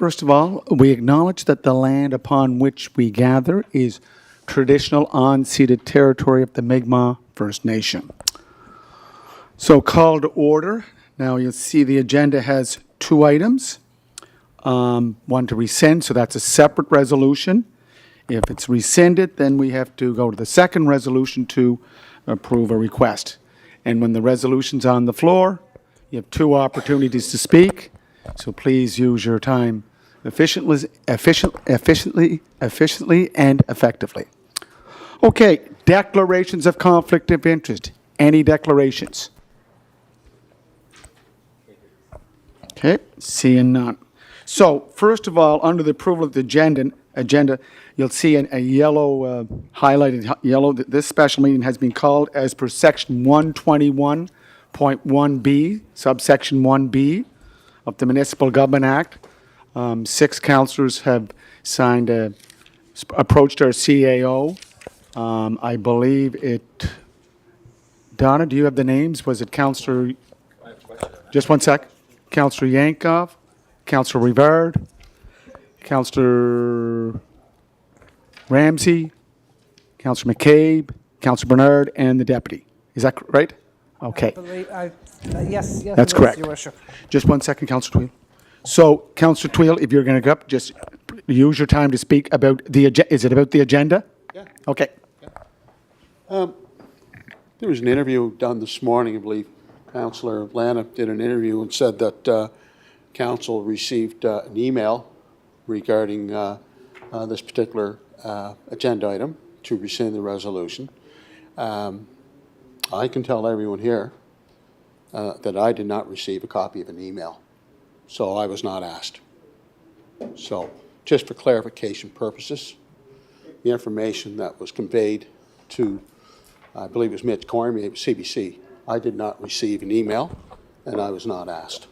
First of all, we acknowledge that the land upon which we gather is traditional unceded territory of the Mi'kmaq First Nation. So call to order. Now you'll see the agenda has two items. One to rescind, so that's a separate resolution. If it's rescinded, then we have to go to the second resolution to approve a request. And when the resolution's on the floor, you have two opportunities to speak. So please use your time efficiently and effectively. Okay, declarations of conflict of interest. Any declarations? Okay, seeing none. So first of all, under the approval of the agenda, you'll see a yellow, highlighted yellow, that this special meeting has been called as per section 121.1B, subsection 1B of the Municipal Government Act. 6 councillors have approached our CAO. I believe it, Donna, do you have the names? Was it Councillor, just one sec, Councillor Yankov, Councillor Rivard, Councillor Ramsey, Councillor McCabe, Councillor Bernard, and the deputy. Is that right? Okay. Yes. That's correct. Your worship. Just one second, Councillor Tweel. So, Councillor Tweel, if you're going to go up, just use your time to speak about the agenda. Is it about the agenda? Yeah. Okay. Yeah. There was an interview done this morning, I believe. Councillor Lana did an interview and said that council received an email regarding this particular agenda item to rescind the resolution. I can tell everyone here that I did not receive a copy of an email, so I was not asked. So, just for clarification purposes, the information that was conveyed to, I believe it was Mitch Cormier, it was CBC, I did not receive an email, and I was not asked.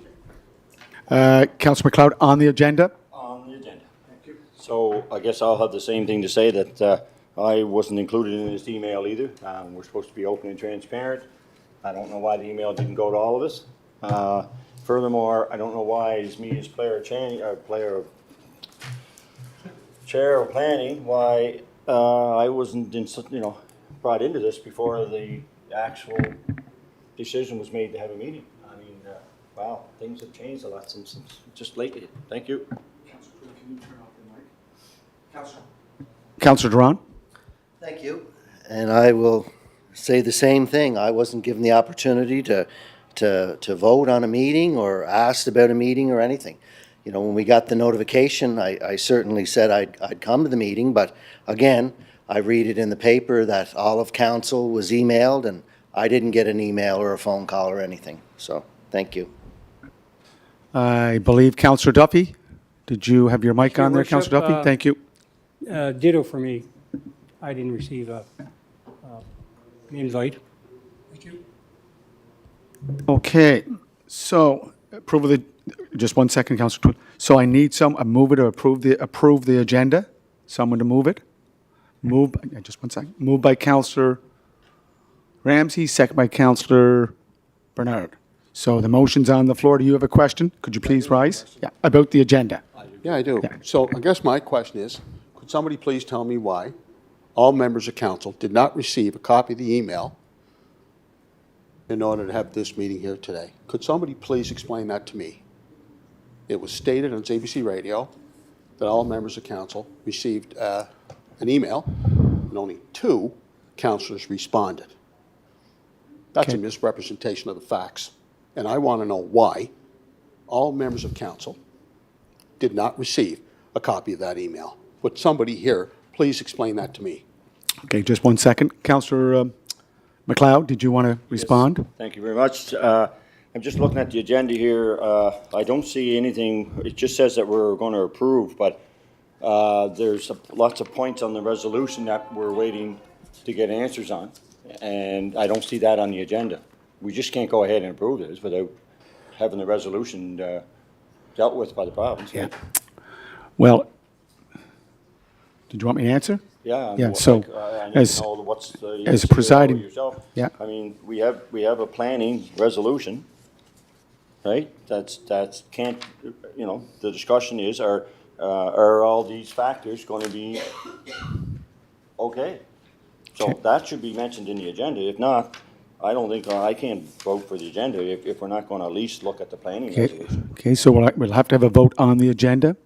Councillor MacLeod, on the agenda? On the agenda. Thank you. So I guess I'll have the same thing to say, that I wasn't included in this email either. We're supposed to be open and transparent. I don't know why the email didn't go to all of us. Furthermore, I don't know why, as me as chair of planning, why I wasn't brought into this before the actual decision was made to have a meeting. I mean, wow, things have changed a lot since just lately. Thank you. Councillor, can you turn off the mic? Councillor Duran? Thank you. And I will say the same thing. I wasn't given the opportunity to vote on a meeting or asked about a meeting or anything. You know, when we got the notification, I certainly said I'd come to the meeting, but again, I read it in the paper that all of council was emailed, and I didn't get an email or a phone call or anything. So, thank you. I believe Councillor Duffy. Did you have your mic on there, Councillor Duffy? Thank you. Ditto for me. I didn't receive an invite. Thank you. Okay, so approve of just one second, Councillor Tweel. So I need a mover to approve the agenda. Someone to move it. Just one second. Moved by Councillor Ramsey, second by Councillor Bernard. So the motion's on the floor. Do you have a question? Could you please rise? Yeah, about the agenda. Yeah, I do. Yeah. So I guess my question is, could somebody please tell me why all members of council did not receive a copy of the email in order to have this meeting here today? Could somebody please explain that to me? It was stated on ABC Radio that all members of council received an email, and only 2 councillors responded. That's a misrepresentation of the facts, and I want to know why all members of council did not receive a copy of that email. Would somebody here please explain that to me? Okay, just one second. Councillor MacLeod, did you want to respond? Yes, thank you very much. I'm just looking at the agenda here. I don't see anything. It just says that we're going to approve, but there's lots of points on the resolution that we're waiting to get answers on, and I don't see that on the agenda. We just can't go ahead and approve this without having the resolution dealt with by the province. Yeah. Well, did you want me to answer? Yeah. Yeah. So, I as know what's the as presiding, yourself. yeah. I mean, we have a planning resolution, right? That's can't. you know, the discussion is, are all these factors going to be okay? So that should be mentioned in the agenda. If not, I don't think, I can't vote for the agenda if we're not going to at least look at the planning Okay, resolution. okay, so we'll have to have a vote on the agenda.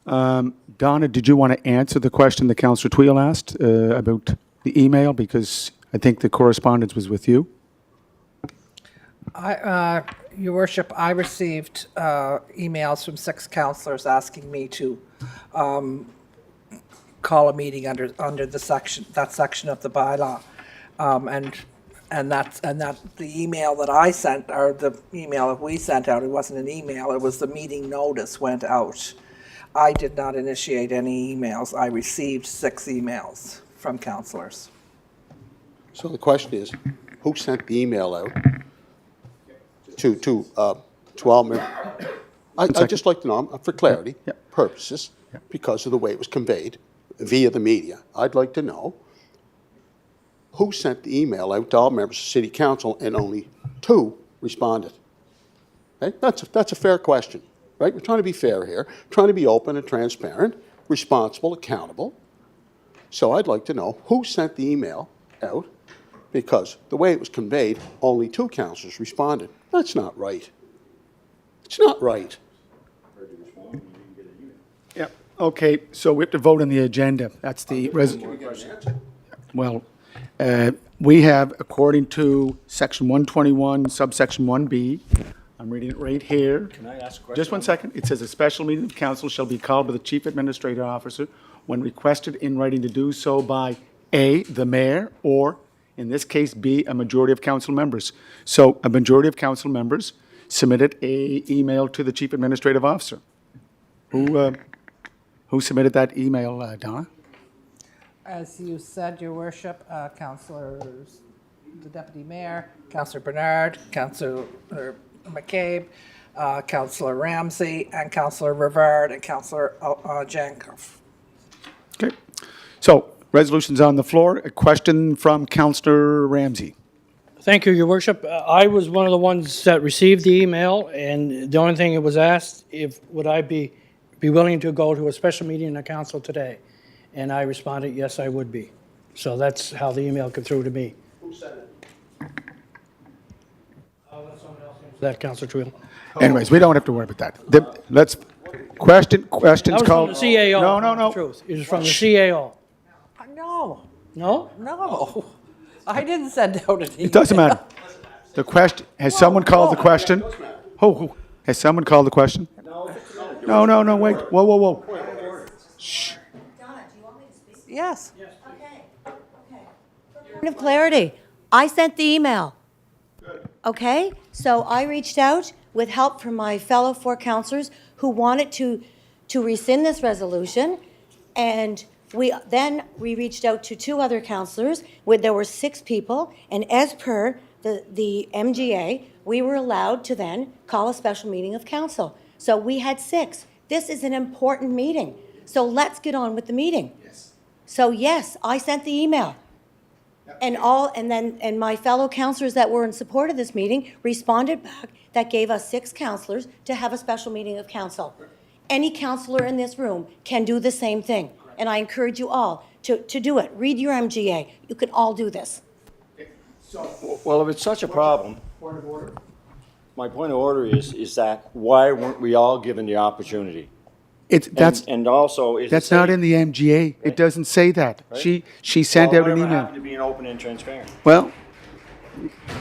Donna, did you want to answer the question that Councillor Twill asked about the email? Because I think the correspondence was with you. Your worship, I received emails from 6 councillors asking me to call a meeting under that section of the bylaw. And that the email that I sent, or the email that we sent out, it wasn't an email, it was the meeting notice went out. I did not initiate any emails. I received 6 emails from councillors. So the question is, who sent the email out to all members? I'd just like to know, for clarity purposes, because of the way it was conveyed via the media, I'd like to know who sent the email out to all members of City Council and only 2 responded. Okay? That's a fair question, right? We're trying to be fair here, trying to be open and transparent, responsible, accountable. So I'd like to know who sent the email out, because the way it was conveyed, only 2 councillors responded. That's not right. It's not right. Yeah. Okay, so we have to vote on the agenda. That's the well, we have, according to section 121, subsection 1B, I'm reading it right here. Can I ask a question? Just one second. It says a special meeting of council shall be called by the chief administrative officer when requested in writing to do so by A, the mayor, or in this case, B, a majority of council members. So a majority of council members submitted a email to the chief administrative officer. Who submitted that email, Donna? As you said, your worship, councillors, the deputy mayor, Councillor Bernard, Councillor McCabe, Councillor Ramsey, and Councillor Rivard, and Councillor Jankoff. Okay. So, resolution's on the floor. A question from Councillor Ramsey. Thank you, your worship. I was one of the ones that received the email, and the only thing it was asked, would I be willing to go to a special meeting in the council today? And I responded, yes, I would be. So that's how the email came through to me. Who sent it? I'll let someone else answer that, Councillor Twill. Anyways, we don't have to worry about that. Questions That was from called. the CAO. No, no, to tell no. the truth. It was from the CAO. No, No? no, I didn't send out an email. It doesn't matter. The question, has someone called the question? Who? Has someone called the question? No, no, no, wait. Whoa, whoa, whoa. Donna, do you want me to speak? Yes. Okay. Point of clarity, I sent the email. Okay? So I reached out with help from my fellow 4 councillors who wanted to rescind this resolution, and we reached out to 2 other councillors, where there were 6 people, and as per the MGA, we were allowed to then call a special meeting of council. So we had 6. This is an important meeting. So let's get on with the meeting. Yes. So yes, I sent the email. And my fellow councillors that were in support of this meeting responded back. That gave us 6 councillors to have a special meeting of council. Any councillor in this room can do the same thing. And I encourage you all to do it. Read your MGA. You can all do this. Well, if it's such a problem, my point of order is that why weren't we all given the opportunity? And also, is it That's not safe? in the MGA. It doesn't say that. She sent out an Whatever email. happened to being open and transparent? Well,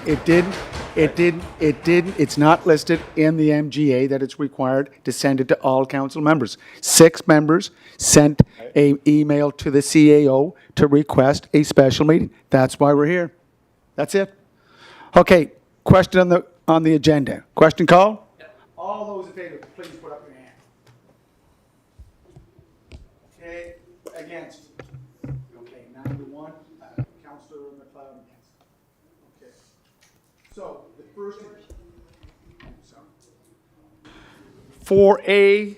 it didn't. It's not listed in the MGA that it's required to send it to all council members. 6 members sent an email to the CAO to request a special meeting. That's why we're here. That's it. Okay, question on the agenda. Question called? All those in favor, please put up your hand. Okay, against? Okay, 9-1. Councillor McLeod against. Okay. So, the first. 4A,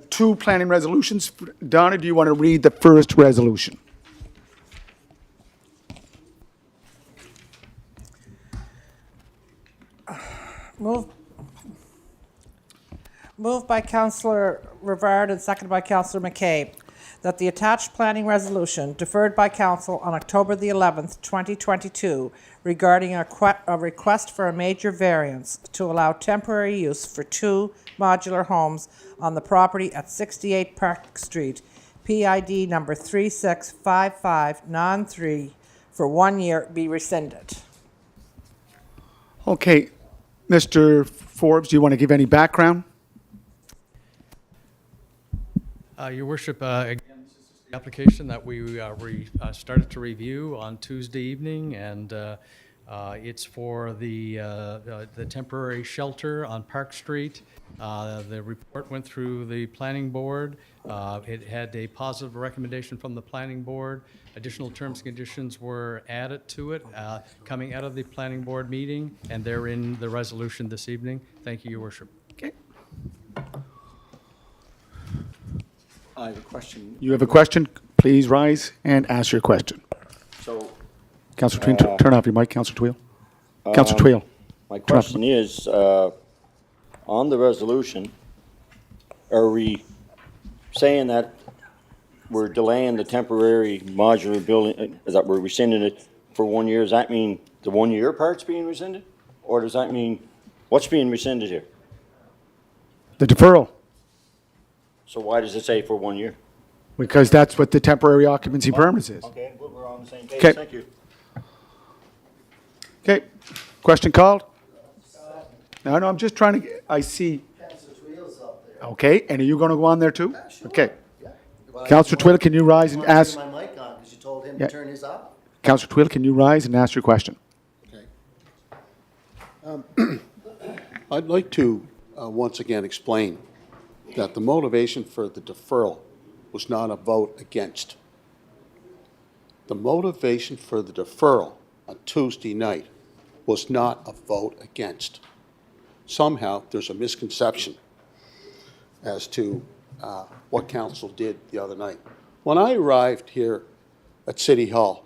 2 planning resolutions. Donna, do you want to read the first resolution? Moved by Councillor Rivard and seconded by Councillor McCabe, that the attached planning resolution deferred by council on October the 11th, 2022, regarding a request for a major variance to allow temporary use for 2 modular homes on the property at 68 Park Street, PID number 365593, for 1 year be rescinded. Okay, Mr. Forbes, do you want to give any background? Your Worship, again, this is the application that we started to review on Tuesday evening, and it's for the temporary shelter on Park Street. The report went through the planning board. It had a positive recommendation from the planning board. Additional terms and conditions were added to it coming out of the planning board meeting, and they're in the resolution this evening. Thank you, Your Worship. Okay. I have a question. You have a question? Please rise and ask your question. So Councillor Tweel, turn off your mic, Councillor Tweel. Councillor Tweel. my question is, on the resolution, are we saying that we're delaying the temporary modular building, is that we're rescinding it for 1 year? Does that mean the 1 year part's being rescinded? Or does that mean, what's being rescinded here? The deferral, So why does it say for 1 year? because that's what the temporary occupancy permit is. Okay, well, we're on the same page, Okay. thank you. Okay, question called? No, I'm just trying to, I see, okay, and are you going to go on there too? Okay. Councillor Tweel, can you rise and ask, Turn my mic on because you told him Yeah. to turn his off. Councillor Tweel, can you rise and ask your question? I'd like to once again explain that the motivation for the deferral was not a vote against. The motivation for the deferral on Tuesday night was not a vote against. Somehow, there's a misconception as to what council did the other night. When I arrived here at City Hall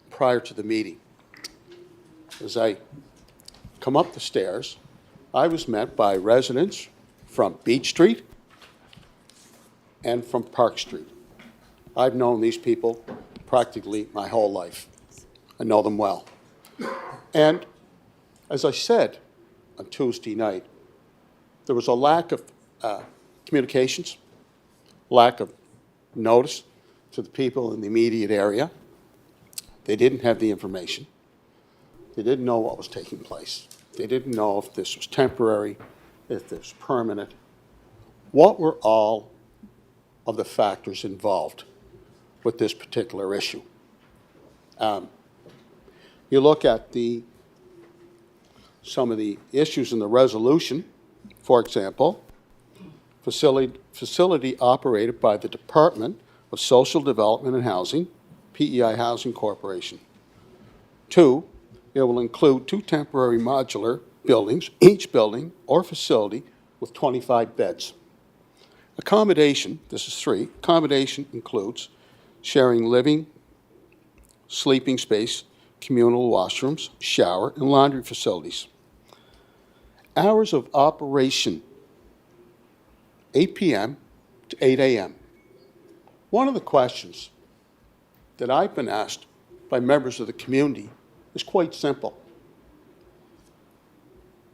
prior to the meeting, as I come up the stairs, I was met by residents from Beach Street and from Park Street. I've known these people practically my whole life. I know them well. And as I said on Tuesday night, there was a lack of communications, lack of notice to the people in the immediate area. They didn't have the information. They didn't know what was taking place. They didn't know if this was temporary, if this was permanent. What were all of the factors involved with this particular issue? You look at some of the issues in the resolution, for example, facility operated by the Department of Social Development and Housing, PEI Housing Corporation. 2, it will include 2 temporary modular buildings, each building or facility with 25 beds. Accommodation, this is 3, accommodation includes sharing living, sleeping space, communal washrooms, shower, and laundry facilities. Hours of operation, 8 p.m. to 8 a.m. One of the questions that I've been asked by members of the community is quite simple.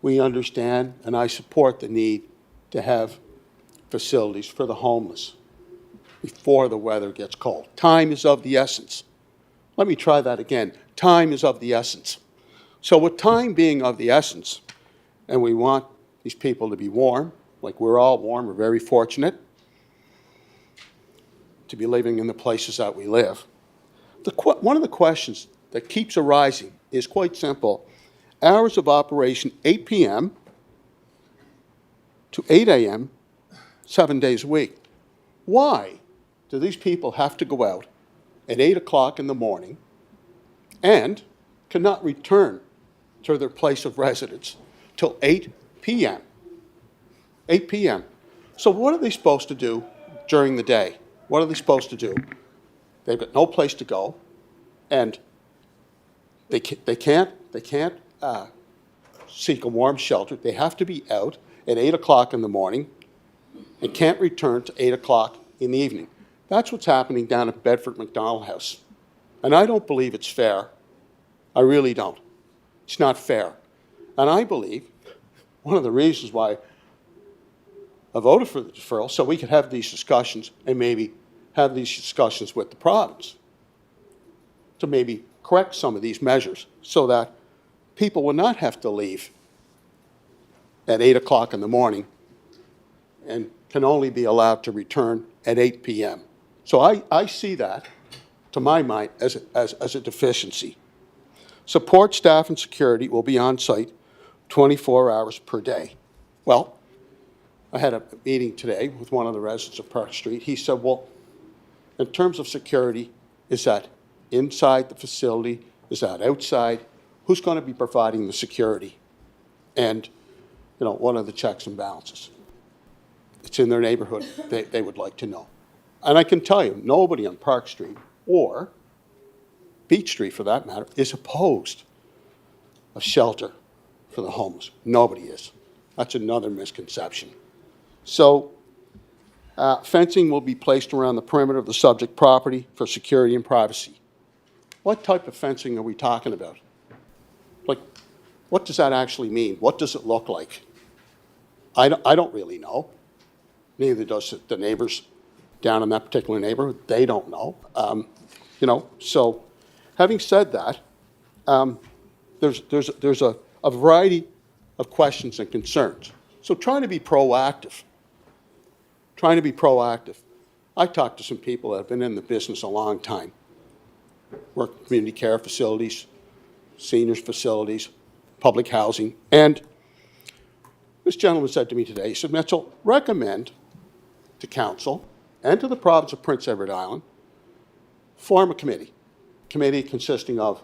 We understand and I support the need to have facilities for the homeless before the weather gets cold. Time is of the essence. Let me try that again. Time is of the essence. So with time being of the essence, and we want these people to be warm, like we're all warm, we're very fortunate to be living in the places that we live. One of the questions that keeps arising is quite simple. Hours of operation, 8 p.m. to 8 a.m., 7 days a week. Why do these people have to go out at 8 o'clock in the morning and cannot return to their place of residence till 8 p.m.? 8 p.m. So what are they supposed to do during the day? What are they supposed to do? They've got no place to go, and they can't seek a warm shelter. They have to be out, at 8 o'clock in the morning and can't return to 8 o'clock in the evening. That's what's happening down at Bedford McDonald House. And I don't believe it's fair. I really don't. It's not fair. And I believe one of the reasons why I voted for the deferral, so we could have these discussions and maybe have these discussions with the province to maybe correct some of these measures so that people will not have to leave at 8 o'clock in the morning and can only be allowed to return at 8 p.m. So I see that, to my mind, as a deficiency. Support staff and security will be on site 24 hours per day. Well, I had a meeting today with one of the residents of Park Street. He said, well, in terms of security, is that inside the facility? Is that outside? Who's going to be providing the security? And, you know, what are the checks and balances? It's in their neighborhood. They would like to know. And I can tell you, nobody on Park Street or Beach Street, for that matter, is opposed of shelter for the homeless. Nobody is. That's another misconception. So fencing will be placed around the perimeter of the subject property for security and privacy. What type of fencing are we talking about? Like, what does that actually mean? What does it look like? I don't really know. Neither does the neighbors down in that particular neighborhood. They don't know. You know, so having said that, there's a variety of questions and concerns. So trying to be proactive. I talked to some people that have been in the business a long time, work in community care facilities, seniors facilities, public housing. And this gentleman said to me today, he said, Mitchell, recommend to council and to the province of Prince Edward Island, form a committee consisting of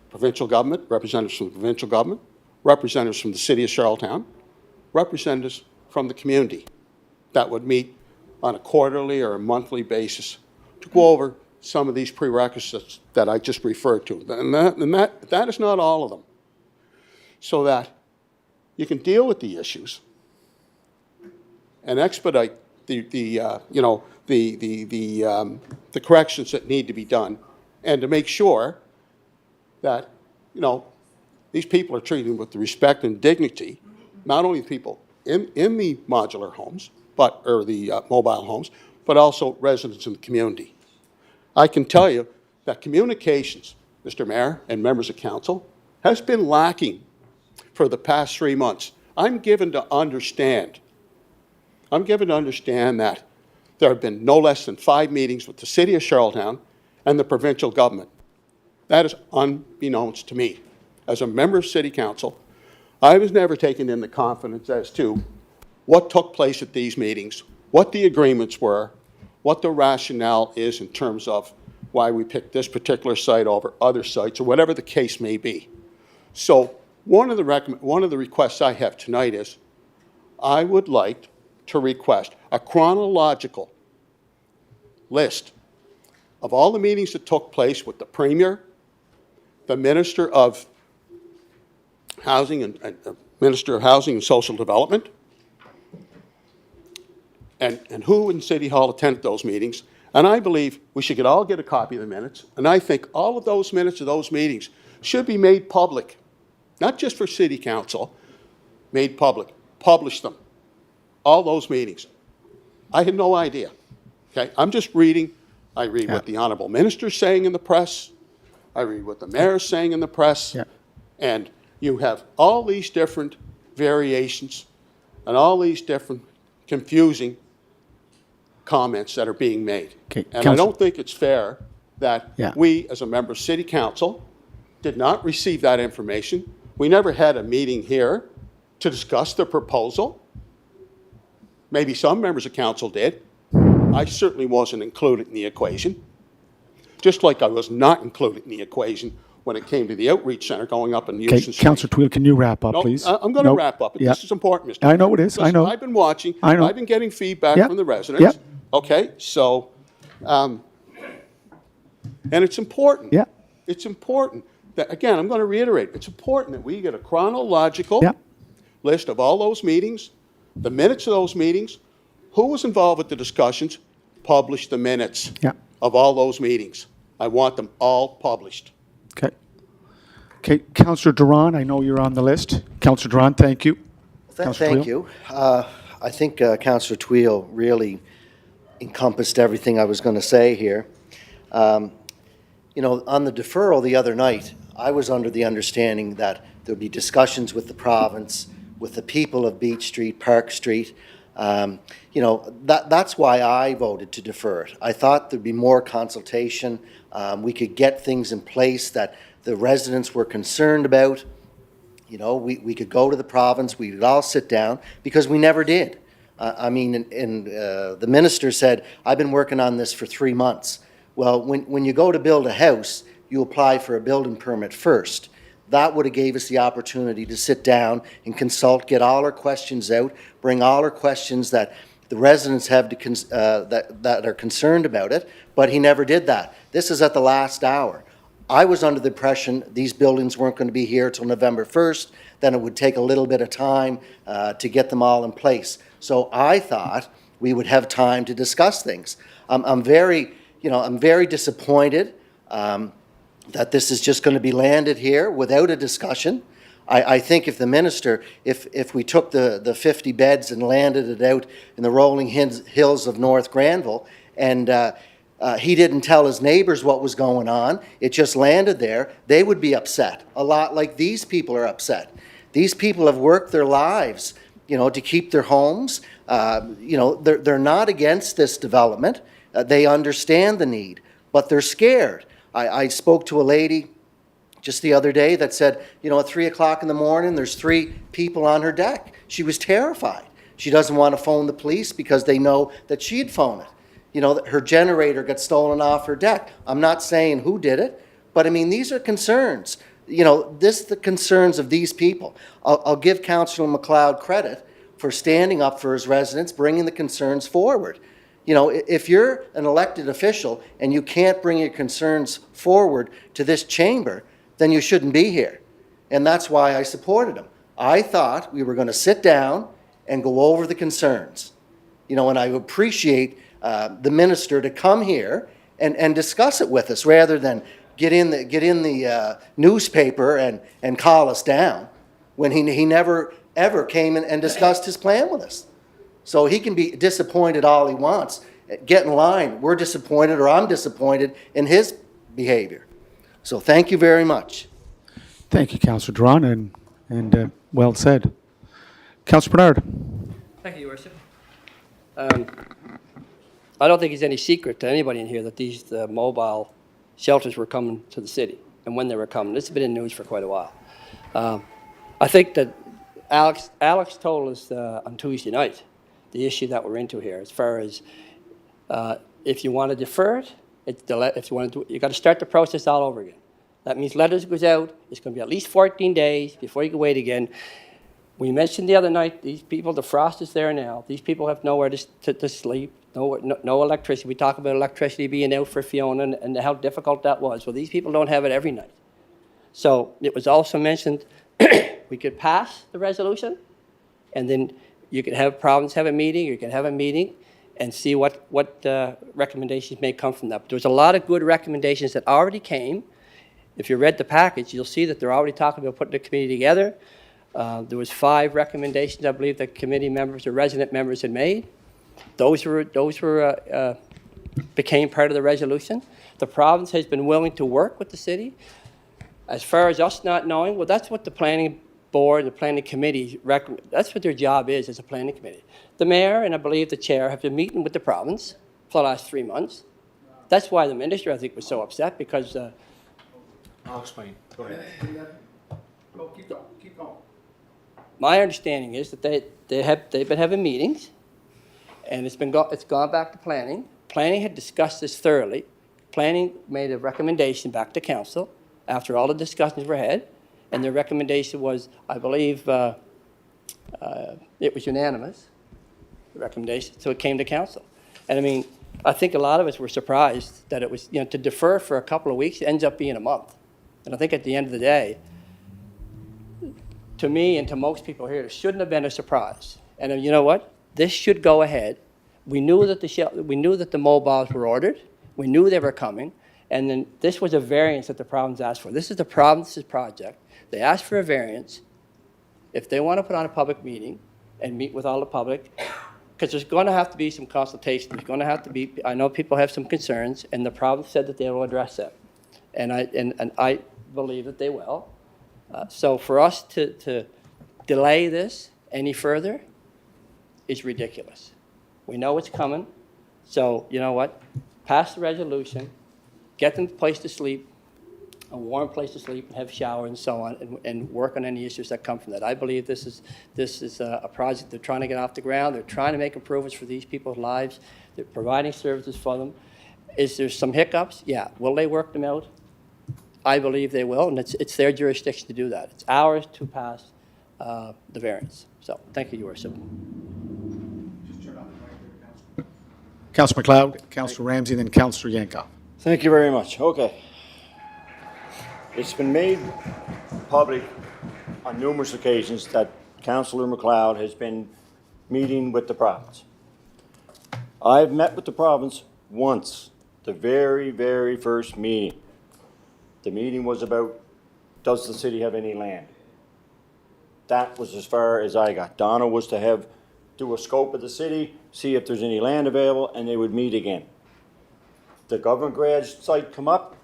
provincial government, representatives from the provincial government, representatives from the city of Charlottetown, representatives from the community that would meet on a quarterly or a monthly basis to go over some of these prerequisites that I just referred to. And that is not all of them. So that you can deal with the issues and expedite the corrections that need to be done, and to make sure that, you know, these people are treated with the respect and dignity, not only the people in the modular homes, or the mobile homes, but also residents in the community. I can tell you that communications, Mr. Mayor and members of council, has been lacking for the past 3 months. I'm given to understand that there have been no less than 5 meetings with the city of Charlottetown and the provincial government. That is unbeknownst to me. As a member of city council, I was never taken into confidence as to what took place at these meetings, what the agreements were, what the rationale is in terms of why we picked this particular site over other sites, or whatever the case may be. So one of the requests I have tonight is, I would like to request a chronological list of all the meetings that took place with the Premier, the Minister of Housing and Minister of Housing and Social Development, and who in City Hall attended those meetings. And I believe we should all get a copy of the minutes. And I think all of those minutes of those meetings should be made public, not just for City Council, made public. Publish them, all those meetings. I had no idea. Okay, I'm just reading. I read what the Honourable Minister's saying in the press. I read what the Mayor's saying in the press. Yeah. And you have all these different variations and all these different confusing comments that are being made. Okay, and I Councillor- don't think it's fair that we, as a member of City Council, did not receive that information. We never had a meeting here to discuss the proposal. Maybe some members of council did. I certainly wasn't included in the equation, just like I was not included in the equation when it came to the outreach center going up in Okay, Houston Street. Councillor Tweedle, can you wrap up, No, please? I'm going to No. wrap up. Yeah. This is important, Mr. I know Mayor, it is. I because know. I've been watching. I know. I've been getting feedback Yeah. from the residents. Yeah. Okay, so, and it's important. Yeah. It's important that, again, I'm going to reiterate, it's important that we get a chronological Yeah. list of all those meetings The minutes of those meetings, who was involved with the discussions, publish the minutes Yeah. of all those meetings. I want them all published. Okay. Okay, Councillor Duran, I know you're on the list. Councillor Duran, thank you. Councillor Thank Twill? you. I think Councillor Tweel really encompassed everything I was going to say here. You know, on the deferral the other night, I was under the understanding that there would be discussions with the province, with the people of Beach Street, Park Street. You know, that's why I voted to defer it. I thought there'd be more consultation. We could get things in place that the residents were concerned about. You know, we could go to the province, we could all sit down, because we never did. I mean, the minister said, I've been working on this for 3 months. Well, when you go to build a house, you apply for a building permit first. That would have gave us the opportunity to sit down and consult, get all our questions out, bring all our questions that the residents have that are concerned about it, but he never did that. This is at the last hour. I was under the impression these buildings weren't going to be here till November 1st, then it would take a little bit of time to get them all in place. So I thought we would have time to discuss things. I'm very disappointed that this is just going to be landed here without a discussion. I think if the minister, if we took the 50 beds and landed it out in the rolling hills of North Granville, and he didn't tell his neighbors what was going on, it just landed there, they would be upset, a lot like these people are upset. These people have worked their lives, you know, to keep their homes. You know, they're not against this development. They understand the need, but they're scared. I spoke to a lady just the other day that said, you know, at 3 o'clock in the morning, there's 3 people on her deck. She was terrified. She doesn't want to phone the police because they know that she'd phone it. You know, her generator got stolen off her deck. I'm not saying who did it, but I mean, these are concerns. You know, the concerns of these people. I'll give Councillor MacLeod credit for standing up for his residents, bringing the concerns forward. You know, if you're an elected official and you can't bring your concerns forward to this chamber, then you shouldn't be here. And that's why I supported him. I thought we were going to sit down and go over the concerns. You know, and I appreciate the minister to come here and discuss it with us rather than get in the newspaper and call us down when he never ever came and discussed his plan with us. So he can be disappointed all he wants. Get in line. We're disappointed, or I'm disappointed in his behavior. So thank you very much. Thank you, Councillor Duran, and well said. Councillor Bernard. Thank you, Your Worship. I don't think it's any secret to anybody in here that these mobile shelters were coming to the city and when they were coming. This has been in the news for quite a while. I think that Alex told us on Tuesday night the issue that we're into here as far as if you want to defer it, if you want to do it, you got to start the process all over again. That means letters goes out. It's going to be at least 14 days before you can wait again. We mentioned the other night, these people, the frost is there now. These people have nowhere to sleep, no electricity. We talk about electricity being out for Fiona and how difficult that was. Well, these people don't have it every night. So it was also mentioned we could pass the resolution, and then you could have province have a meeting, you can have a meeting, and see what recommendations may come from that. But there was a lot of good recommendations that already came. If you read the package, you'll see that they're already talking about putting the committee together. There was 5 recommendations, I believe, that committee members or resident members had made. Those became part of the resolution. The province has been willing to work with the city. As far as us not knowing, well, that's what the planning board, the planning committee, that's what their job is as a planning committee. The mayor and I believe the chair have been meeting with the province for the last 3 months. That's why the minister, I think, was so upset because. I'll explain. Go ahead. Keep going. My understanding is that they've been having meetings, and it's gone back to planning. Planning had discussed this thoroughly. Planning made a recommendation back to council after all the discussions were had, and their recommendation was, I believe, it was unanimous, the recommendation, so it came to council. And I mean, I think a lot of us were surprised that it was, you know, to defer for a couple of weeks, it ends up being a month. And I think at the end of the day, to me and to most people here, it shouldn't have been a surprise. And you know what? This should go ahead. We knew that the mobiles were ordered. We knew they were coming. And then this was a variance that the province asked for. This is the province's project. They asked for a variance. If they want to put on a public meeting and meet with all the public, because there's going to have to be some consultation. There's going to have to be, I know people have some concerns, and the province said that they will address them. And I believe that they will. So for us to delay this any further is ridiculous. We know it's coming. So you know what? Pass the resolution, get them a place to sleep, a warm place to sleep, and have a shower and so on, and work on any issues that come from that. I believe this is a project they're trying to get off the ground. They're trying to make improvements for these people's lives. They're providing services for them. Is there some hiccups? Yeah. Will they work them out? I believe they will, and it's their jurisdiction to do that. It's ours to pass the variance. So thank you, Your Worship. Councillor McLeod, Councillor Ramsey, then Councillor Yankoff. Thank you very much. Okay. It's been made public on numerous occasions that Councillor McLeod has been meeting with the province. I've met with the province once, the very, very first meeting. The meeting was about, does the city have any land? That was as far as I got. Donna was to do a scope of the city, see if there's any land available, and they would meet again. The government garage site come up,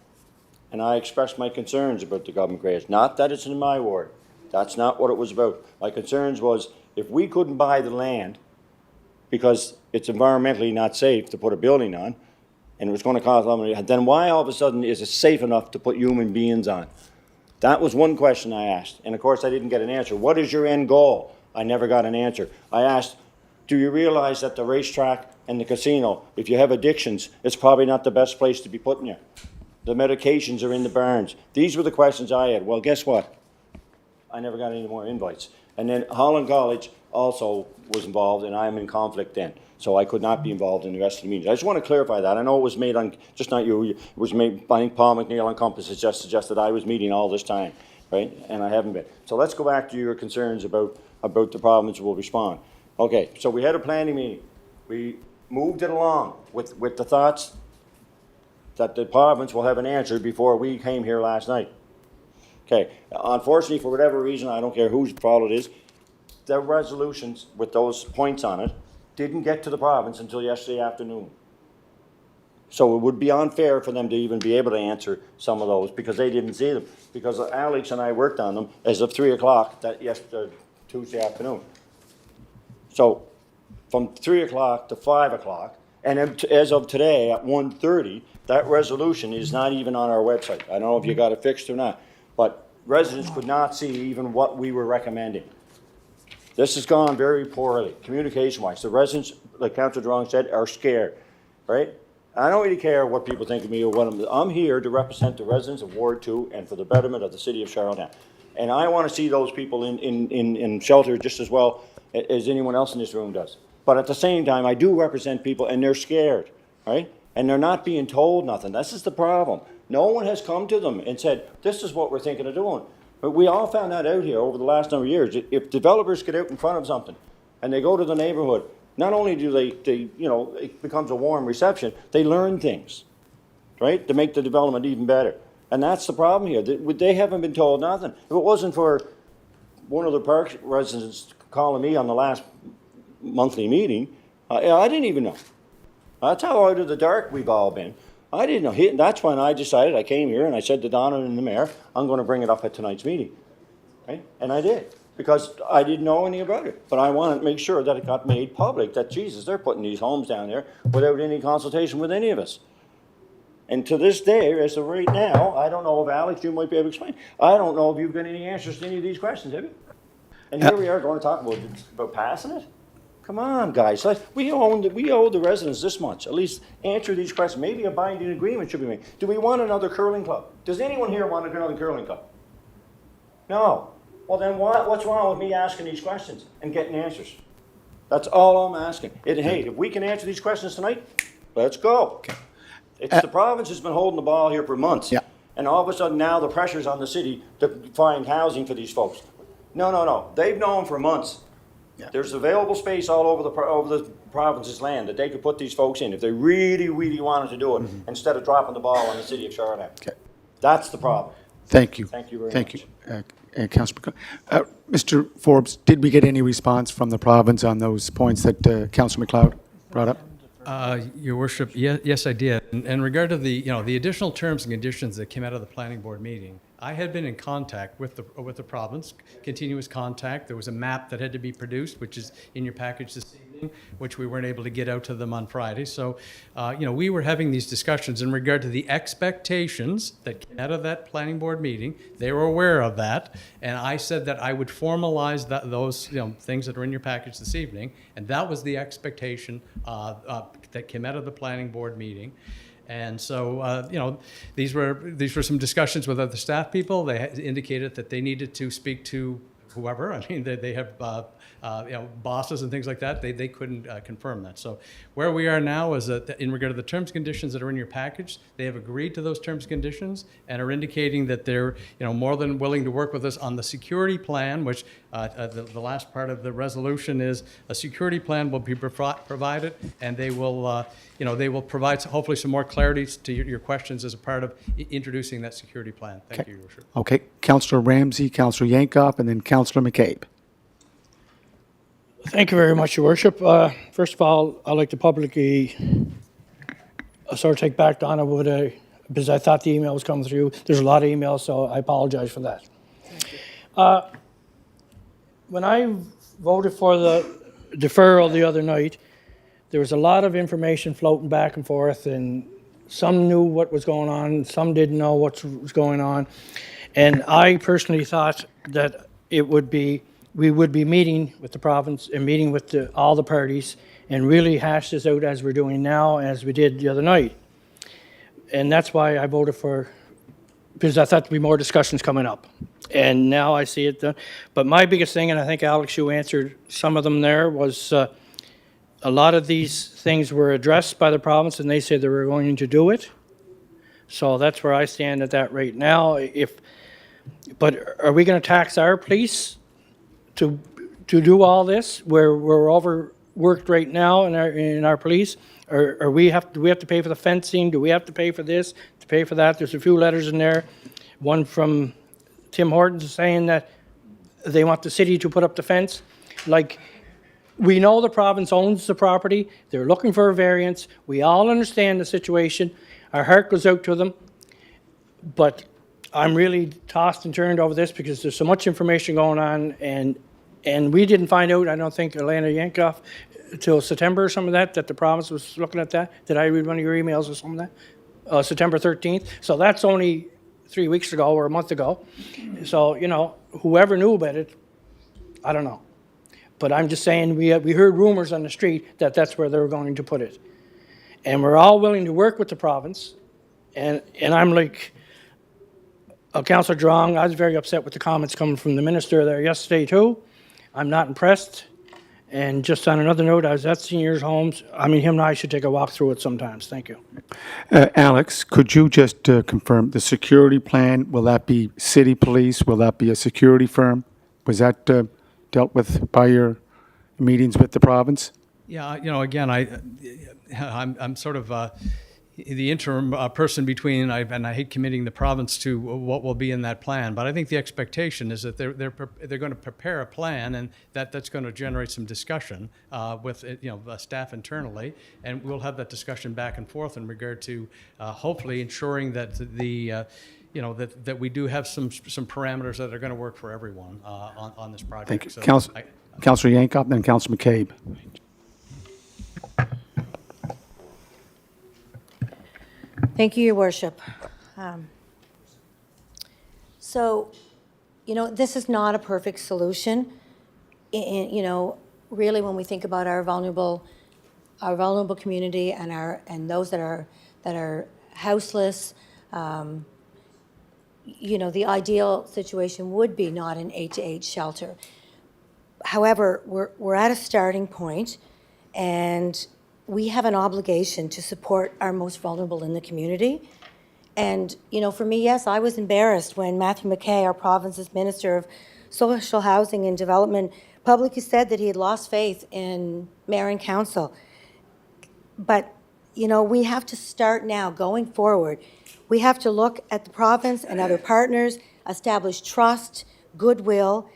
and I expressed my concerns about the government garage. Not that it's in my ward. That's not what it was about. My concerns was if we couldn't buy the land because it's environmentally not safe to put a building on, and it was going to cost a lot of money, then why all of a sudden is it safe enough to put human beings on? That was one question I asked, and of course I didn't get an answer. What is your end goal? I never got an answer. I asked, do you realize that the racetrack and the casino, if you have addictions, it's probably not the best place to be putting you. The medications are in the barns. These were the questions I had. Well, guess what? I never got any more invites. And then Holland College also was involved, and I'm in conflict then. So I could not be involved in the rest of the meetings. I just want to clarify that. I know it was made on, just not you, it was made, I think Paul McNeil on Compass has just suggested I was meeting all this time, right? And I haven't been. So let's go back to your concerns about the province will respond. Okay, so we had a planning meeting. We moved it along with the thoughts that the province will have an answer before we came here last night. Okay, unfortunately, for whatever reason, I don't care whose fault it is, the resolutions with those points on it didn't get to the province until yesterday afternoon. So it would be unfair for them to even be able to answer some of those because they didn't see them. Because Alex and I worked on them as of 3 o'clock Tuesday afternoon. So from 3 o'clock to 5 o'clock, and as of today at 1:30, that resolution is not even on our website. I don't know if you got it fixed or not, but residents could not see even what we were recommending. This has gone very poorly, communication-wise. The residents, like Councillor Durong said, are scared, right? I don't really care what people think of me or what I'm here to represent the residents of Ward 2 and for the betterment of the city of Charlottetown. And I want to see those people in shelter just as well as anyone else in this room does. But at the same time, I do represent people and they're scared, right? And they're not being told nothing. This is the problem. No one has come to them and said, this is what we're thinking of doing. But we all found that out here over the last number of years. If developers get out in front of something and they go to the neighborhood, not only do they it becomes a warm reception, they learn things, right? To make the development even better. And that's the problem here. They haven't been told nothing. If it wasn't for one of the park residents calling me on the last monthly meeting, I didn't even know. That's how out of the dark we've all been. I didn't know. That's when I decided, I came here and I said to Donna and the mayor, I'm going to bring it up at tonight's meeting. Right? And I did. Because I didn't know anything about it. But I wanted to make sure that it got made public, that, Jesus, they're putting these homes down there without any consultation with any of us. And to this day, as of right now, I don't know if, Alex, you might be able to explain. I don't know if you've got any answers to any of these questions, have you? And here we are going to talk about passing it? Come on, guys. We owe the residents this much. At least answer these questions. Maybe a binding agreement should be made. Do we want another curling club? Does anyone here want another curling club? No. Well, then what's wrong with me asking these questions and getting answers? That's all I'm asking. Hey, if we can answer these questions tonight, let's go. It's the province has been holding the ball here for months. Yeah. And all of a sudden now the pressure's on the city to find housing for these folks. No. They've known for months. There's available space all over the province's land that they could put these folks in if they really, really wanted to do it, instead of dropping the ball on the city of Charlotte. Okay. That's the problem. Thank you. Thank you very Thank much. you. Councillor McLeod. Mr. Forbes, did we get any response from the province on those points that Councillor McLeod brought up? Your worship, yes, I did. In regard to the additional terms and conditions that came out of the planning board meeting, I had been in contact with the province, continuous contact. There was a map that had to be produced, which is in your package this evening, which we weren't able to get out to them on Friday. So, we were having these discussions in regard to the expectations that came out of that planning board meeting. They were aware of that, and I said that I would formalize those things that are in your package this evening, and that was the expectation that came out of the planning board meeting. And so, these were some discussions with other staff people. They indicated that they needed to speak to whoever. I mean, they have bosses and things like that. They couldn't confirm that. So where we are now is that in regard to the terms and conditions that are in your package, they have agreed to those terms and conditions and are indicating that they're more than willing to work with us on the security plan, which the last part of the resolution is a security plan will be provided, and they will they will provide hopefully some more clarity to your questions as a part of introducing that security plan. Thank you, Your Worship. Okay. Councillor Ramsey, Councillor Yankoff, and then Councillor McCabe. Thank you very much, Your Worship. First of all, I'd like to publicly sort of take back Donna because I thought the email was coming through. There's a lot of emails, so I apologize for that. When I voted for the deferral the other night, there was a lot of information floating back and forth, and some knew what was going on, some didn't know what was going on. And I personally thought that we would be meeting with the province and meeting with all the parties and really hash this out as we're doing now, as we did the other night. And that's why I voted for, because I thought there'd be more discussions coming up. And now I see it done. But my biggest thing, and I think, Alex, you answered some of them there, was a lot of these things were addressed by the province, and they said they were going to do it. So that's where I stand at that right now. But are we going to tax our police to do all this, where we're overworked right now in our police? Or do we have to pay for the fencing? Do we have to pay for this, to pay for that? There's a few letters in there. One from Tim Hortons saying that they want the city to put up the fence. Like, we know the province owns the property. They're looking for a variance. We all understand the situation. Our heart goes out to them. But I'm really tossed and turned over this because there's so much information going on, and we didn't find out, I don't think, Elena Yankoff, till September or some of that the province was looking at that. Did I read one of your emails or some of that? September 13th. So that's only 3 weeks ago or a month ago. So, whoever knew about it, I don't know. But I'm just saying we heard rumors on the street that that's where they were going to put it. And we're all willing to work with the province. And I'm like, Councillor Drong, I was very upset with the comments coming from the minister there yesterday too. I'm not impressed. And just on another note, I was at seniors' homes. I mean, him and I should take a walk through it sometimes. Thank you. Alex, could you just confirm the security plan? Will that be city police? Will that be a security firm? Was that dealt with by your meetings with the province? Yeah, again, I'm sort of the interim person between, and I hate committing the province to what will be in that plan, but I think the expectation is that they're going to prepare a plan, and that's going to generate some discussion with staff internally, and we'll have that discussion back and forth in regard to hopefully ensuring that that we do have some parameters that are going to work for everyone on this project. Thank you. So Councillor Yankoff, then Councillor McCabe. Thank you, Your Worship. So, this is not a perfect solution. Really, when we think about our vulnerable community and those that are houseless, the ideal situation would be not an 8-to-8 shelter. However, we're at a starting point, and we have an obligation to support our most vulnerable in the community. And, for me, yes, I was embarrassed when Matthew McKay, our province's Minister of Social Housing and Development, publicly said that he had lost faith in mayor and council. But, you know, we have to start now, going forward. We have to look at the province and other partners, establish trust, goodwill.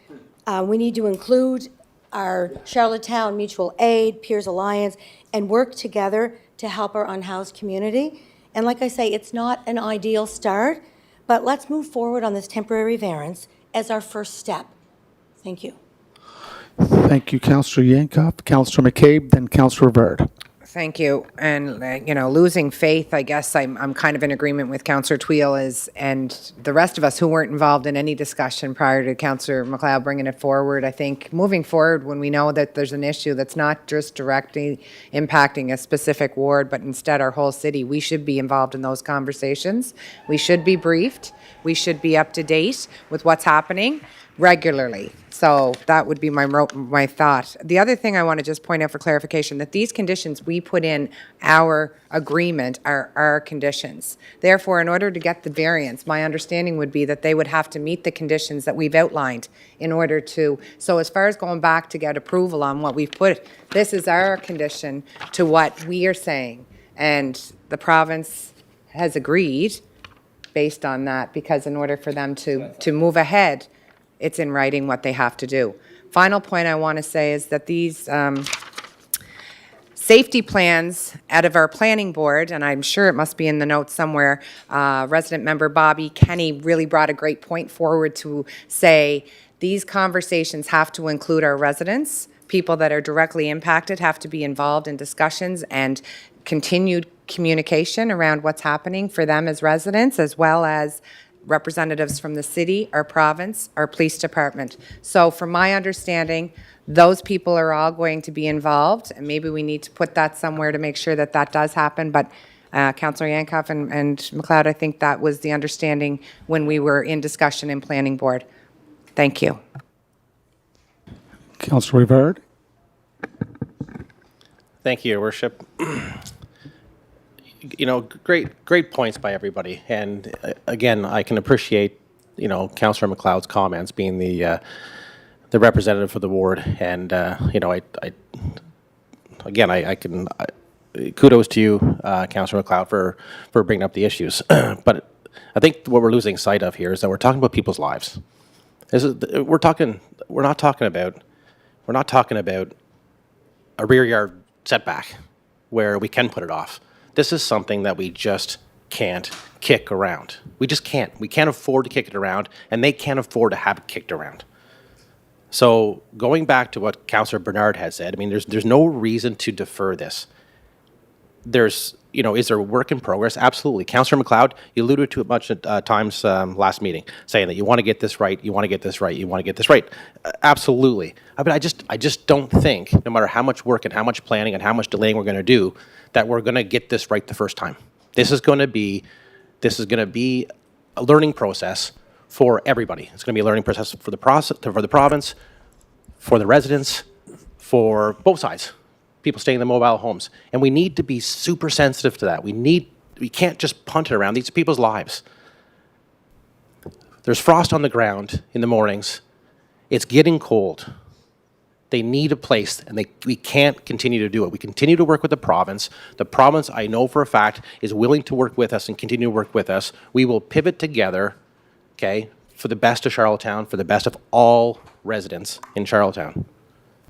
We need to include our Charlottetown Mutual Aid, Peers Alliance, and work together to help our unhoused community. And like I say, it's not an ideal start, but let's move forward on this temporary variance as our first step. Thank you. Thank you, Councillor Yankoff. Councillor McCabe, then Councillor Rivard. Thank you. And, losing faith, I guess I'm kind of in agreement with Councillor Tweel and the rest of us who weren't involved in any discussion prior to Councillor MacLeod bringing it forward. I think moving forward, when we know that there's an issue that's not just directly impacting a specific ward, but instead our whole city, we should be involved in those conversations. We should be briefed. We should be up to date with what's happening regularly. So that would be my thought. The other thing I want to just point out for clarification, that these conditions we put in our agreement are our conditions. Therefore, in order to get the variance, my understanding would be that they would have to meet the conditions that we've outlined in order to, so as far as going back to get approval on what we've put, this is our condition to what we are saying. And the province has agreed based on that, because in order for them to move ahead, it's in writing what they have to do. Final point I want to say is that these safety plans out of our planning board, and I'm sure it must be in the notes somewhere, resident member Bobby Kenny really brought a great point forward to say these conversations have to include our residents. People that are directly impacted have to be involved in discussions and continued communication around what's happening for them as residents, as well as representatives from the city, our province, our police department. So from my understanding, those people are all going to be involved, and maybe we need to put that somewhere to make sure that that does happen. But Councillor Yankoff and MacLeod, I think that was the understanding when we were in discussion in planning board. Thank you. Councillor Rivard. Thank you, Your Worship. Great points by everybody. And again, I can appreciate, Councillor MacLeod's comments being the representative for the ward. And, kudos to you, Councillor MacLeod, for bringing up the issues. But I think what we're losing sight of here is that we're talking about people's lives. We're not talking about a rear yard setback where we can put it off. This is something that we just can't kick around. We just can't. We can't afford to kick it around, and they can't afford to have it kicked around. So going back to what Councillor Bernard has said, I mean, there's no reason to defer this. Is there work in progress? Absolutely. Councillor MacLeod, you alluded to it much at times last meeting, saying that you want to get this right, you want to get this right, you want to get this right. Absolutely. But I just don't think, no matter how much work and how much planning and how much delaying we're going to do, that we're going to get this right the first time. This is going to be a learning process for everybody. It's going to be a learning process for the province, for the residents, for both sides. People staying in the mobile homes. And we need to be super sensitive to that. We can't just punt it around. These are people's lives. There's frost on the ground in the mornings. It's getting cold. They need a place, and we can't continue to do it. We continue to work with the province. The province, I know for a fact, is willing to work with us and continue to work with us. We will pivot together, okay, for the best of Charlottetown, for the best of all residents in Charlottetown.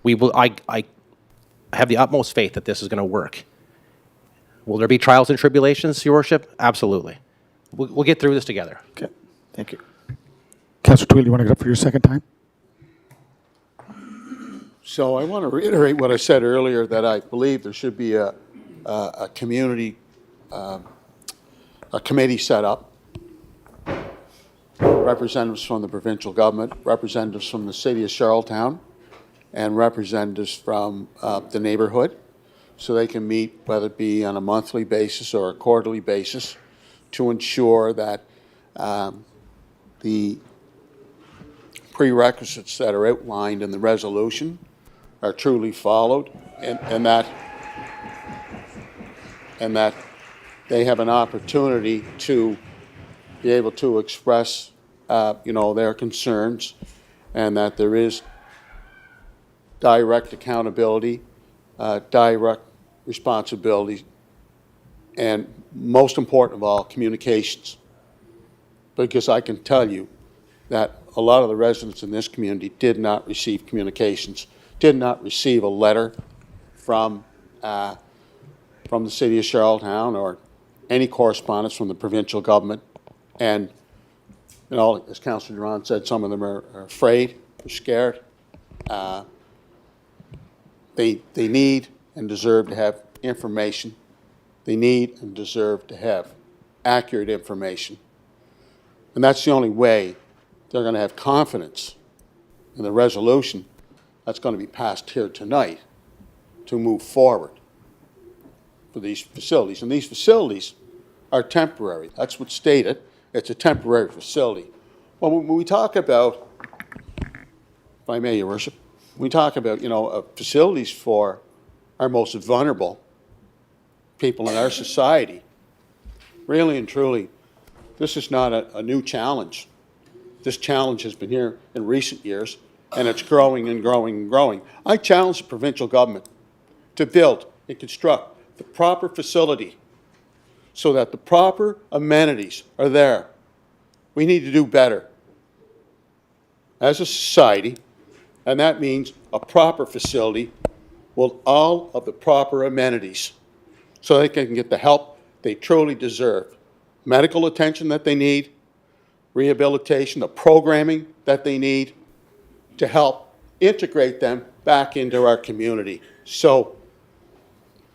I have the utmost faith that this is going to work. Will there be trials and tribulations, Your Worship? Absolutely. We'll get through this together. Okay, thank you. Councillor Tweel, you want to get up for your second time? So I want to reiterate what I said earlier, that I believe there should be a community, a committee set up, representatives from the provincial government, representatives from the city of Charlottetown, and representatives from the neighborhood, so they can meet, whether it be on a monthly basis or a quarterly basis, to ensure that the prerequisites that are outlined in the resolution are truly followed, and that they have an opportunity to be able to express their concerns, and that there is direct accountability, direct responsibility, and most important of all, communications. Because I can tell you that a lot of the residents in this community did not receive communications, did not receive a letter from the city of Charlottetown or any correspondence from the provincial government. And, you know, as Councillor Duran said, some of them are afraid, they're scared. They need and deserve to have information. They need and deserve to have accurate information. And that's the only way they're going to have confidence in the resolution that's going to be passed here tonight to move forward for these facilities. And these facilities are temporary. That's what's stated. It's a temporary facility. Well, when we talk about, if I may, Your Worship, we talk about, you know, facilities for our most vulnerable people in our society. Really and truly, this is not a new challenge. This challenge has been here in recent years, and it's growing and growing and growing. I challenge the provincial government to build and construct the proper facility so that the proper amenities are there. We need to do better as a society, and that means a proper facility with all of the proper amenities so they can get the help they truly deserve. Medical attention that they need, rehabilitation, the programming that they need to help integrate them back into our community. So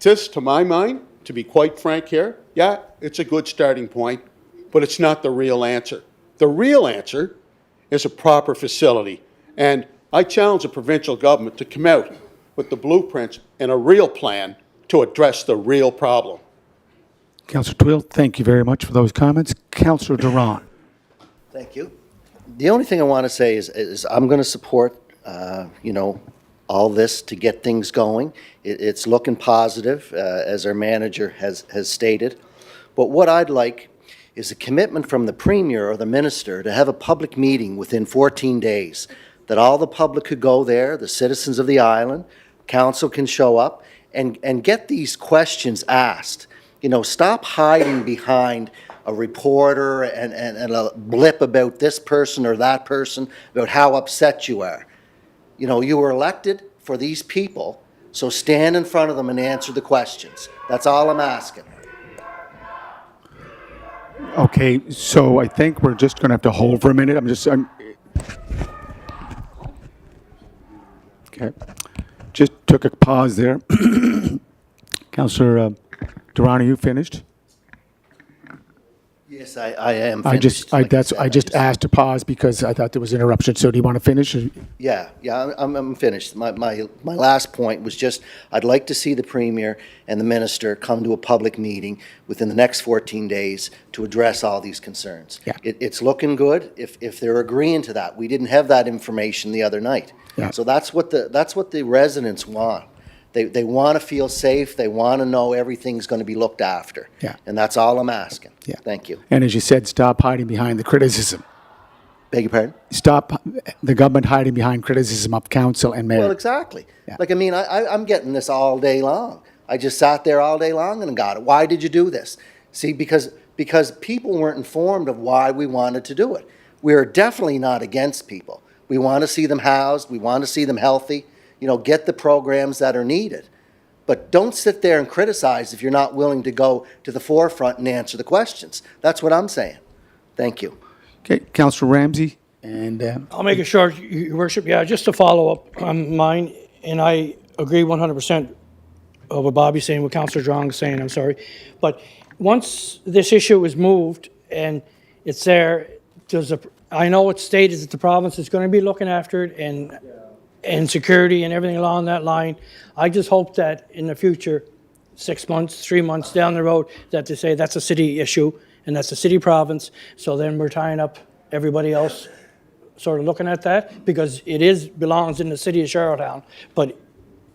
this, to my mind, to be quite frank here, yeah, it's a good starting point, but it's not the real answer. The real answer is a proper facility. And I challenge the provincial government to come out with the blueprints and a real plan to address the real problem. Councillor Twill, thank you very much for those comments. Councillor Duran. Thank you. The only thing I want to say is I'm going to support, you know, all this to get things going. It's looking positive, as our manager has stated. But what I'd like is a commitment from the Premier or the Minister to have a public meeting within 14 days, that all the public could go there, the citizens of the island, council can show up, and get these questions asked. You know, stop hiding behind a reporter and a blip about this person or that person, about how upset you are. You know, you were elected for these people, so stand in front of them and answer the questions. That's all I'm asking. Okay, so I think we're just going to have to hold for a minute. Okay. Just took a pause there. Councillor Duran, are you finished? Yes, I am I finished. I just asked to pause because I thought there was interruption. So do you want to finish? Yeah, I'm finished. My last point was just, I'd like to see the Premier and the Minister come to a public meeting within the next 14 days to address all these concerns. Yeah. It's looking good if they're agreeing to that. We didn't have that information the other night. Yeah. So that's what the residents want. They want to feel safe. They want to know everything's going to be looked after. Yeah. And that's all I'm asking. Yeah. Thank you. And as you said, stop hiding behind the criticism. Beg your pardon? Stop the government hiding behind criticism of council and mayor. Well, exactly. Yeah. Like, I mean, I'm getting this all day long. I just sat there all day long and got it. Why did you do this? See, because people weren't informed of why we wanted to do it. We're definitely not against people. We want to see them housed. We want to see them healthy. You know, get the programs that are needed. But don't sit there and criticize if you're not willing to go to the forefront and answer the questions. That's what I'm saying. Thank you. Okay, Councillor Ramsey, and I'll make it short, Your Worship. Yeah, just to follow up on mine, and I agree 100% of what Bobby's saying, what Councillor Drong's saying, I'm sorry. But once this issue is moved and it's there, I know it's stated that the province is going to be looking after it and security and everything along that line. I just hope that in the future, 6 months, 3 months down the road, that they say that's a city issue and that's a city province. So then we're tying up everybody else sort of looking at that, because it belongs in the city of Charlottetown, but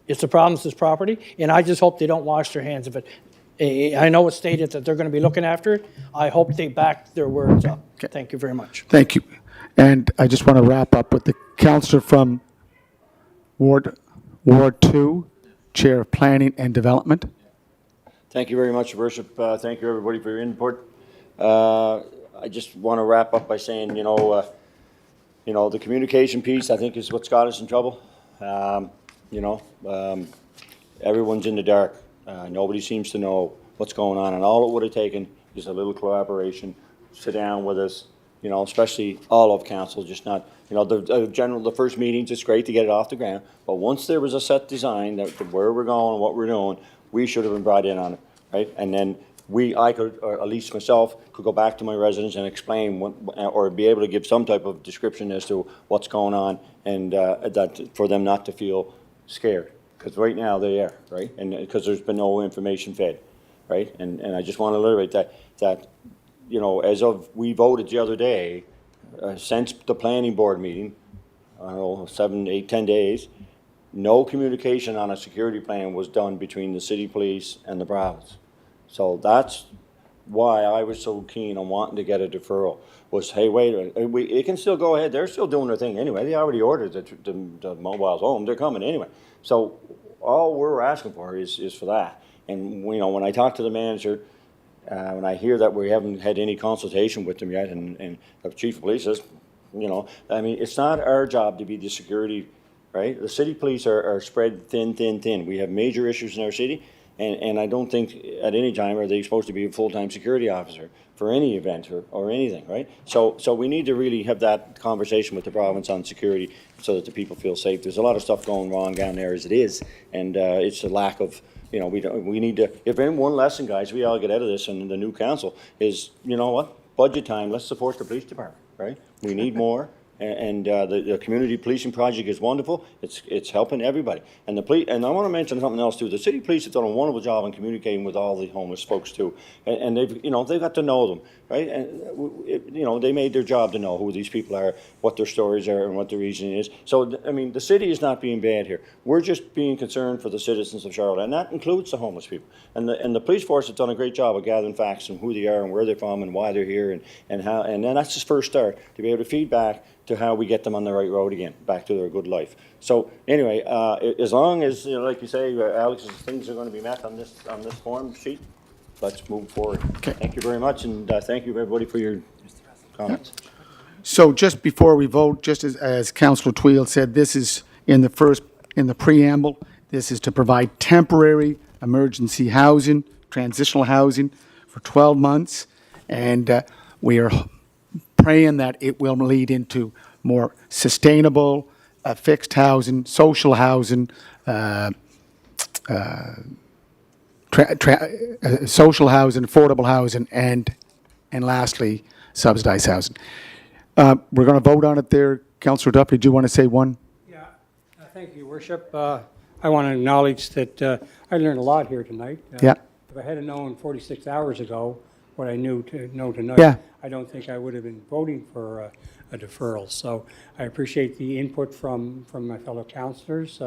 it's the province's property, and I just hope they don't wash their hands of it. I know it's stated that they're going to be looking after it. I hope they back their words up. Thank you very much. thank you. And I just want to wrap up with the councillor from Ward Ward 2, Chair of Planning and Development. Thank you very much, Your Worship. Thank you, everybody, for your input. I just want to wrap up by saying, the communication piece, I think, is what's got us in trouble. Everyone's in the dark. Nobody seems to know what's going on, and all it would have taken is a little collaboration, sit down with us, especially all of council, just not, the first meetings, it's great to get it off the ground, but once there was a set design that where we're going, what we're doing, we should have been brought in on it, right? And then I could, or at least myself, could go back to my residents and explain or be able to give some type of description as to what's going on, and that for them not to feel scared. Because right now they are, right? And because there's been no information fed, right? And I just want to reiterate that as of, we voted the other day, since the planning board meeting, I don't know, 7, 8, 10 days, no communication on a security plan was done between the city police and the province. So that's why I was so keen on wanting to get a deferral, was, hey, wait, it can still go ahead. They're still doing their thing anyway. They already ordered the mobiles home. They're coming anyway. So all we're asking for is for that. And, when I talk to the manager, when I hear that we haven't had any consultation with them yet, and the chief of police says, it's not our job to be the security, right? The city police are spread thin. We have major issues in our city, and I don't think at any time are they supposed to be a full-time security officer for any event or anything, right? So we need to really have that conversation with the province on security so that the people feel safe. There's a lot of stuff going wrong down there as it is, and it's a lack of, we need to, if any one lesson, guys, we all get out of this, and the new council is, budget time, let's support the police department, right? We need more. And the community policing project is wonderful. It's helping everybody. And and I want to mention something else too. The city police have done a wonderful job in communicating with all the homeless folks too. And they've got to know them, right? And they made their job to know who these people are, what their stories are, and what the reason is. So the city is not being bad here. We're just being concerned for the citizens of Charlotte, and that includes the homeless people. And the police force has done a great job of gathering facts and who they are and where they're from and why they're here and how. And then that's the first start to be able to feed back to how we get them on the right road again, back to their good life. So anyway, as long as, like you say, Alex, things are going to be met on this form sheet, let's move forward. Okay. Thank you very much, and thank you everybody for your comments. So just before we vote, just as Councillor Tweel said, this is in the preamble, this is to provide temporary emergency housing, transitional housing for 12 months. And we are praying that it will lead into more sustainable, fixed housing, social housing, social housing, affordable housing, and lastly, subsidized housing. We're going to vote on it there. Councillor Duffy, do you want to say one? Yeah, thank you, Your Worship. I want to acknowledge that I learned a lot here tonight. Yeah. If I had known 46 hours ago what I know tonight, Yeah. I don't think I would have been voting for a deferral. So I appreciate the input from my fellow councillors.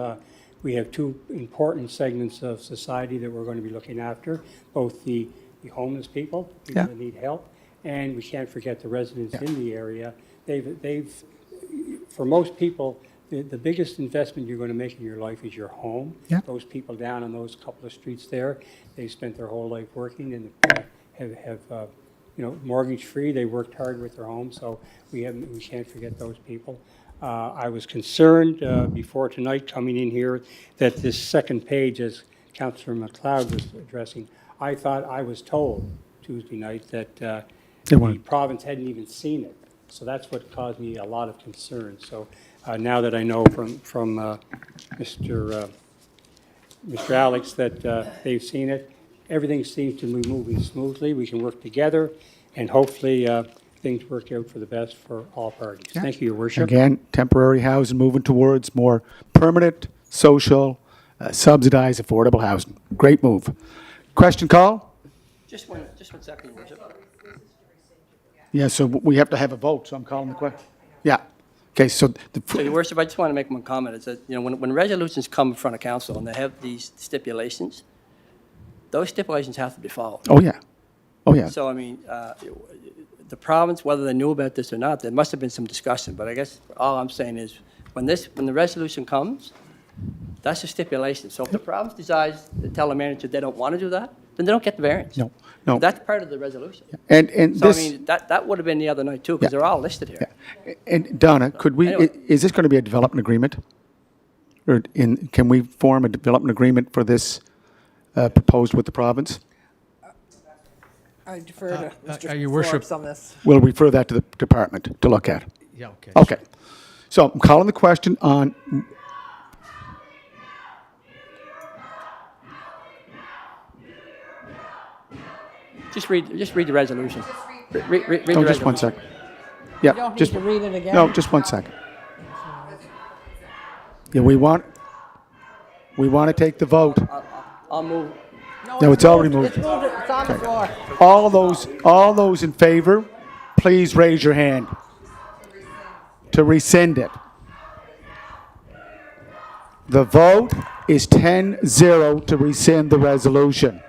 We have two important segments of society that we're going to be looking after, both the homeless people Yeah. that need help, and we can't forget the residents in the area. They've for most people, the biggest investment you're going to make in your life is your home. Yeah. Those people down on those couple of streets there, they spent their whole life working and have mortgage free. They worked hard with their home, so we can't forget those people. I was concerned before tonight coming in here that this second page, as Councillor MacLeod was addressing, I thought I was told Tuesday night that the province hadn't even seen it. So that's what caused me a lot of concern. So now that I know from Mr. Alex that they've seen it, everything seems to be moving smoothly. We can work together, and hopefully things work out for the best for all parties. Yeah. Thank you, Your Worship. Again, temporary housing, moving towards more permanent, social, subsidized, affordable housing. Great move. Question call? Just one second, Your Worship. Yeah, so we have to have a vote, so I'm calling the question. Yeah. Okay, so So, Your Worship, I just want to make one comment. Is that, when resolutions come in front of council and they have these stipulations, those stipulations have to be followed. oh yeah. Oh yeah. So, the province, whether they knew about this or not, there must have been some discussion. But I guess all I'm saying is, when the resolution comes, That's a stipulation. So if the province decides to tell the manager they don't want to do that, then they don't get the variance. No. That's part of the resolution. And So, I this, mean, that would have been the other night too, because they're all listed here. and Donna, could we, Anyway. is this going to be a development agreement? Or can we form a development agreement for this proposed with the province? I defer to Your Mr. worship- Forbes on this. We'll refer that to the department to look at. Yeah, okay. Okay. So I'm calling the question on, Just read the resolution. Read the oh, just one resolution. second. Yeah, don't need just, to read it again? no, just one second. Yeah, we want to take the vote. I'll move. No, it's already moved. It's moved, it's on the floor. All those in favor, please raise your hand to rescind it. The vote is 10-0 to rescind the resolution.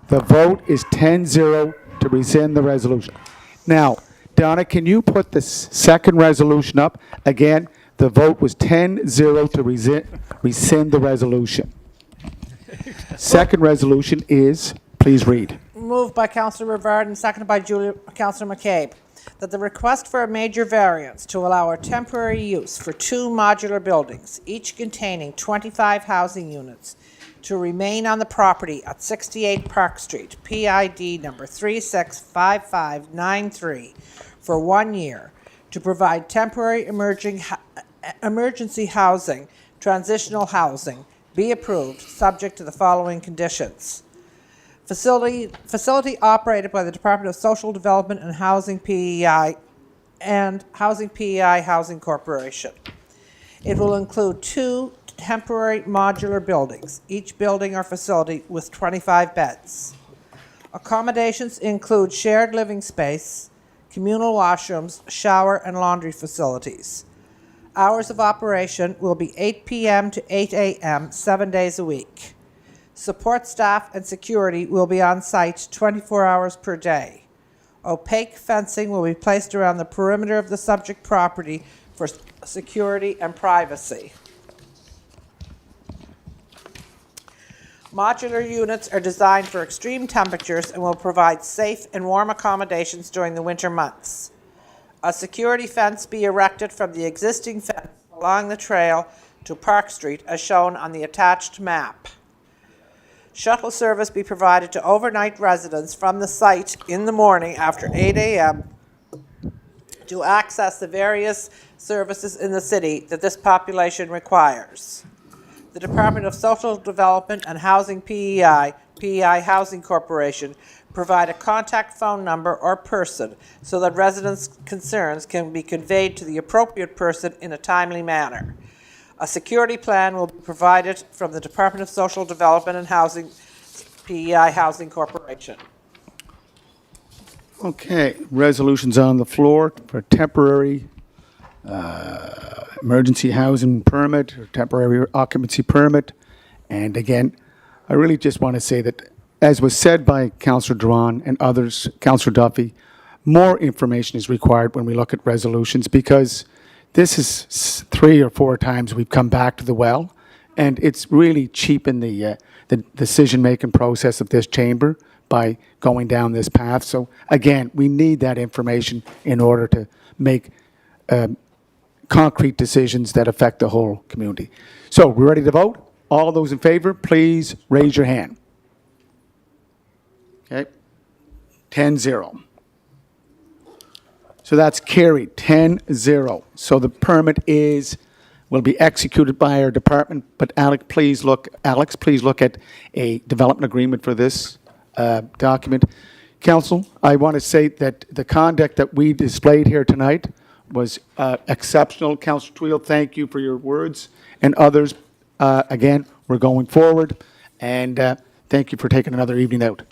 The vote is 10-0 to rescind the resolution. Now, Donna, can you put the second resolution up? Again, the vote was 10-0 to rescind the resolution. Second resolution is, please read. Moved by Councillor Rivard and seconded by Councillor McCabe, that the request for a major variance to allow a temporary use for 2 modular buildings, each containing 25 housing units, to remain on the property at 68 Park Street, PID number 365593, for 1 year, to provide temporary emergency housing, transitional housing, be approved, subject to the following conditions. Facility operated by the Department of Social Development and Housing PEI and Housing PEI Housing Corporation. It will include 2 temporary modular buildings, each building or facility with 25 beds. Accommodations include shared living space, communal washrooms, shower and laundry facilities. Hours of operation will be 8 p.m. to 8 a.m. 7 days a week. Support staff and security will be on site 24 hours per day. Opaque fencing will be placed around the perimeter of the subject property for security and privacy. Modular units are designed for extreme temperatures and will provide safe and warm accommodations during the winter months. A security fence be erected from the existing fence along the trail to Park Street as shown on the attached map. Shuttle service be provided to overnight residents from the site in the morning after 8 a.m. to access the various services in the city that this population requires. The Department of Social Development and Housing PEI Housing Corporation provide a contact phone number or person so that residents' concerns can be conveyed to the appropriate person in a timely manner. A security plan will be provided from the Department of Social Development and Housing PEI Housing Corporation. Okay, resolutions on the floor for temporary emergency housing permit or temporary occupancy permit. And again, I really just want to say that, as was said by Councillor Duran and others, Councillor Duffy, more information is required when we look at resolutions, because this is 3 or 4 times we've come back to the well, and it's really cheapened the decision-making process of this chamber by going down this path. So again, we need that information in order to make concrete decisions that affect the whole community. So we're ready to vote? All those in favor, please raise your hand. Okay, 10-0. So that's carried, 10-0. So the permit will be executed by our department, but Alex, please look at a development agreement for this document. Council, I want to say that the conduct that we displayed here tonight was exceptional. Councillor Tweel, thank you for your words, and others. Again, we're going forward, and thank you for taking another evening out.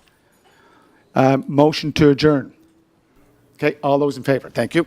Motion to adjourn. Okay, all those in favor, thank you.